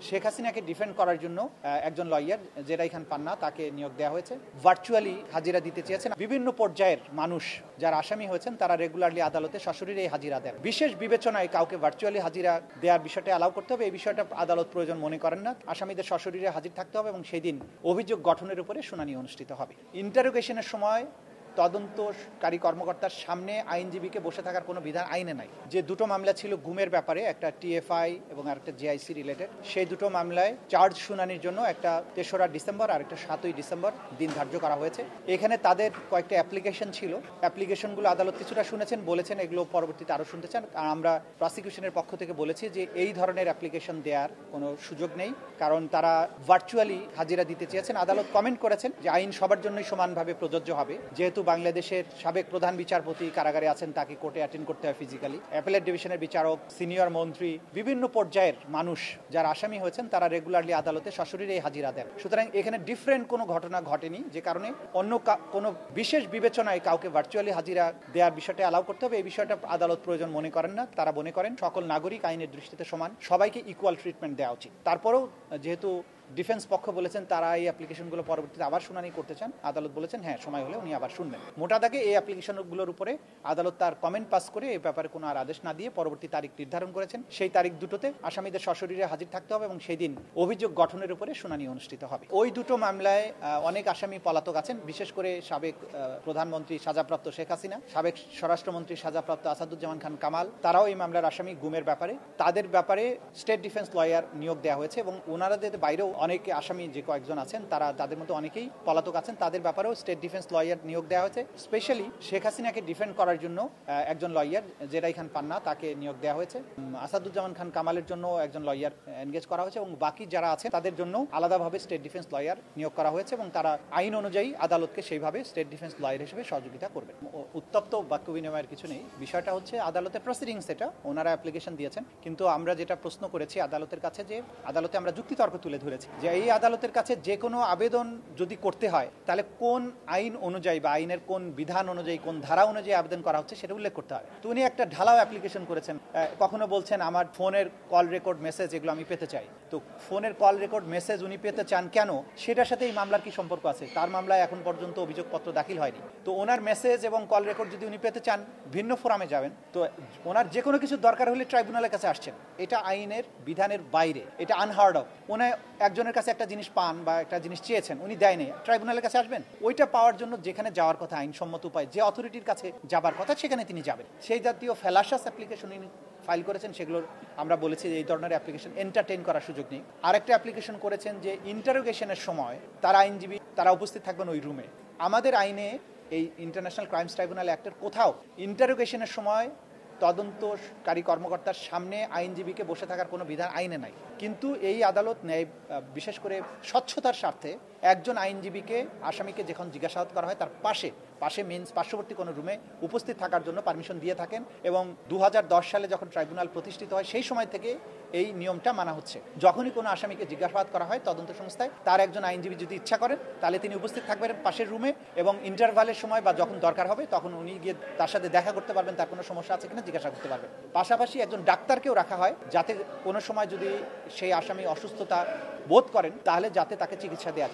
শেখ হাসিনাকে ডিফেন্ড করার জন্য একজন লয়ার জেরাই খান পান্না তাকে নিয়োগ দেওয়া হয়েছে। ভার্চুয়ালি হাজিরা দিতে চেয়েছেন। বিভিন্ন পর্যায়ের মানুষ যারা আসামি হয়েছেন তারা রেগুলারলি আদালতে সশরীরে হাজিরা দেন। বিশেষ বিবেচনায় কাউকে ভার্চুয়ালি হাজিরা দেওয়ার বিষয়টা অ্যালাউ করতে হবে, এই বিষয়টা আদালত প্রয়োজন মনে করেন না। আসামিদের সশরীরে হাজির থাকতে হবে এবং সেই দিন অভিযোগ গঠনের উপরে শুনানি অনুষ্ঠিত হবে। ইন্টারোগেশনের সময় তদন্তকারী কর্মকর্তার সামনে আইনজীবীকে বসে থাকার কোনো বিধান আইনে নাই। যে দুটো মামলা ছিল গুমের ব্যাপারে, একটা টিএফআই এবং আরেকটা জেআইসি রিলেটেড, সেই দুটো মামলায় চার্জ শুনানির জন্য একটা ৩রা ডিসেম্বর আর একটা ৭ই ডিসেম্বর দিন ধার্য করা হয়েছে। এখানে তাদের কয়েকটা অ্যাপ্লিকেশন ছিল, অ্যাপ্লিকেশনগুলো আদালত কিছুটা শুনেছেন, বলেছেন এগুলো পরবর্তীতে আরও শুনতে চান। আর আমরা প্রসিকিউশনের পক্ষ থেকে বলেছি যে এই ধরনের অ্যাপ্লিকেশন দেওয়ার কোনো সুযোগ নেই, কারণ তারা ভার্চুয়ালি হাজিরা দিতে চেয়েছেন। আদালত কমেন্ট করেছেন যে আইন সবার জন্যই সমানভাবে প্রযোজ্য হবে। যেহেতু বাংলাদেশের সাবেক প্রধান বিচারপতি কারাগারে আছেন, তাকে কোর্টে অ্যাটেন্ড করতে হয় ফিজিক্যালি। অ্যাপেলেট ডিভিশনের বিচারক, সিনিয়র মন্ত্রী, বিভিন্ন পর্যায়ের মানুষ যারা আসামি হয়েছেন তারা রেগুলারলি আদালতে সশরীরে হাজিরা দেন। সুতরাং এখানে ডিফারেন্ট কোনো ঘটনা ঘটেনি যে কারণে অন্য কোনো বিশেষ বিবেচনায় কাউকে ভার্চুয়ালি হাজিরা দেওয়ার বিষয়টা অ্যালাউ করতে হবে, এই বিষয়টা আদালত প্রয়োজন মনে করেন না। তারা মনে করেন সকল নাগরিক আইনের দৃষ্টিতে সমান, সবাইকে ইকুয়াল ট্রিটমেন্ট দেওয়া উচিত। তারপরেও যেহেতু ডিফেন্স পক্ষ বলেছেন তারা এই অ্যাপ্লিকেশনগুলো পরবর্তীতে আবার শুনানি করতে চান, আদালত বলেছেন হ্যাঁ সময় হলে উনি আবার শুনবেন। মোটা দাগে এই অ্যাপ্লিকেশনগুলোর উপরে আদালত তার কমেন্ট পাস করে এই ব্যাপারে কোনো আর আদেশ না দিয়ে পরবর্তী তারিখ নির্ধারণ করেছেন। সেই তারিখ দুটোতে আসামিদের সশরীরে হাজির থাকতে হবে এবং সেই দিন অভিযোগ গঠনের উপরে শুনানি অনুষ্ঠিত হবে। ওই দুটো মামলায় অনেক আসামি পলাতক আছেন, বিশেষ করে সাবেক প্রধানমন্ত্রী সাজাপ্রাপ্ত শেখ হাসিনা, সাবেক স্বরাষ্ট্রমন্ত্রী সাজাপ্রাপ্ত আসাদুজ্জামান খান কামাল, তারাও এই মামলার আসামি গুমের ব্যাপারে। তাদের ব্যাপারে স্টেট ডিফেন্স লয়ার নিয়োগ দেওয়া হয়েছে এবং ওনারাদের বাইরেও অনেকে আসামি যে কয়েকজন আছেন তাদের মধ্যে অনেকেই পলাতক আছেন, তাদের ব্যাপারেও স্টেট ডিফেন্স লয়ার নিয়োগ দেওয়া হয়েছে। স্পেশালি শেখ হাসিনাকে ডিফেন্ড করার জন্য একজন লয়ার জেরাই খান পান্না তাকে নিয়োগ দেওয়া হয়েছে। আসাদুজ্জামান খান কামালের জন্য একজন লয়ার এনগেজ করা হয়েছে এবং বাকি যারা আছে তাদের জন্য আলাদাভাবে স্টেট ডিফেন্স লয়ার নিয়োগ করা হয়েছে এবং তারা আইন অনুযায়ী আদালতকে সেইভাবে স্টেট ডিফেন্স লয়ার হিসেবে সহযোগিতা করবেন। উত্তপ্ত বাক্য বিনিময়ের কিছু নেই, বিষয়টা হচ্ছে আদালতের প্রসিডিংস, এটা ওনারা অ্যাপ্লিকেশন দিয়েছেন। কিন্তু আমরা যেটা প্রশ্ন করেছি আদালতের কাছে, যে আদালতে আমরা যুক্তিতর্ক তুলে ধরেছি যে এই আদালতের কাছে যে কোনো আবেদন যদি করতে হয় তাহলে কোন আইন অনুযায়ী বা আইনের কোন বিধান অনুযায়ী, কোন ধারা অনুযায়ী আবেদন করা হচ্ছে সেটা উল্লেখ করতে হবে। তো উনি একটা ঢালাও অ্যাপ্লিকেশন করেছেন, কখনো বলছেন আমার ফোনের কল রেকর্ড মেসেজ এগুলো আমি পেতে চাই। তো ফোনের কল রেকর্ড মেসেজ উনি পেতে চান কেন, সেটার সাথে এই মামলার কি সম্পর্ক আছে? তার মামলায় এখন পর্যন্ত অভিযোগপত্র দাখিল হয়নি। তো ওনার মেসেজ এবং কল রেকর্ড যদি উনি পেতে চান ভিন্ন ফোরামে যাবেন। তো ওনার যে কোনো কিছু দরকার হলে ট্রাইব্যুনালের কাছে আসছেন, এটা আইনের বিধানের বাইরে, এটা আনহার্ড অফ। উনি একজনের কাছে একটা জিনিস পান বা একটা জিনিস চেয়েছেন, উনি দেয়নি, ট্রাইব্যুনালের কাছে আসবেন। ওইটা পাওয়ার জন্য যেখানে যাওয়ার কথা আইনসম্মত উপায়, যে অথরিটির কাছে যাবার কথা সেখানে তিনি যাবেন। সেই জাতীয় ফেলাসাস অ্যাপ্লিকেশন উনি ফাইল করেছেন, সেগুলোর আমরা বলেছি যে এই ধরনের অ্যাপ্লিকেশন এন্টারটেইন করার সুযোগ নেই। আরেকটা অ্যাপ্লিকেশন করেছেন যে ইন্টারোগেশনের সময় তারা আইনজীবী তারা উপস্থিত থাকবেন ওই রুমে। আমাদের আইনে এই ইন্টারন্যাশনাল ক্রাইমস ট্রাইব্যুনাল অ্যাক্টের কোথাও ইন্টারোগেশনের সময় তদন্তকারী কর্মকর্তার সামনে আইনজীবীকে বসে থাকার কোনো বিধান আইনে নাই। কিন্তু এই আদালত ন্যায়, বিশেষ করে স্বচ্ছতার স্বার্থে একজন আইনজীবীকে আসামিকে যখন জিজ্ঞাসাবাদ করা হয় তার পাশে মিনস পার্শ্ববর্তী কোনো রুমে উপস্থিত থাকার জন্য পারমিশন দিয়ে থাকেন এবং 2010 সালে যখন ট্রাইব্যুনাল প্রতিষ্ঠিত হয় সেই সময় থেকে এই নিয়মটা মানা হচ্ছে। যখনই কোনো আসামিকে জিজ্ঞাসাবাদ করা হয় তদন্ত সংস্থায়, তার একজন আইনজীবী যদি ইচ্ছা করেন তাহলে তিনি উপস্থিত থাকবেন পাশের রুমে এবং ইন্টারভালের সময় বা যখন দরকার হবে তখন উনি গিয়ে তার সাথে দেখা করতে পারবেন, তার কোনো সমস্যা আছে কিনা জিজ্ঞাসা করতে পারবেন। পাশাপাশি একজন ডাক্তারকেও রাখা হয় যাতে কোনো সময় যদি সেই আসামি অসুস্থতা বোধ করেন তাহলে যাতে তাকে চিকিৎসা দেওয়া যায়।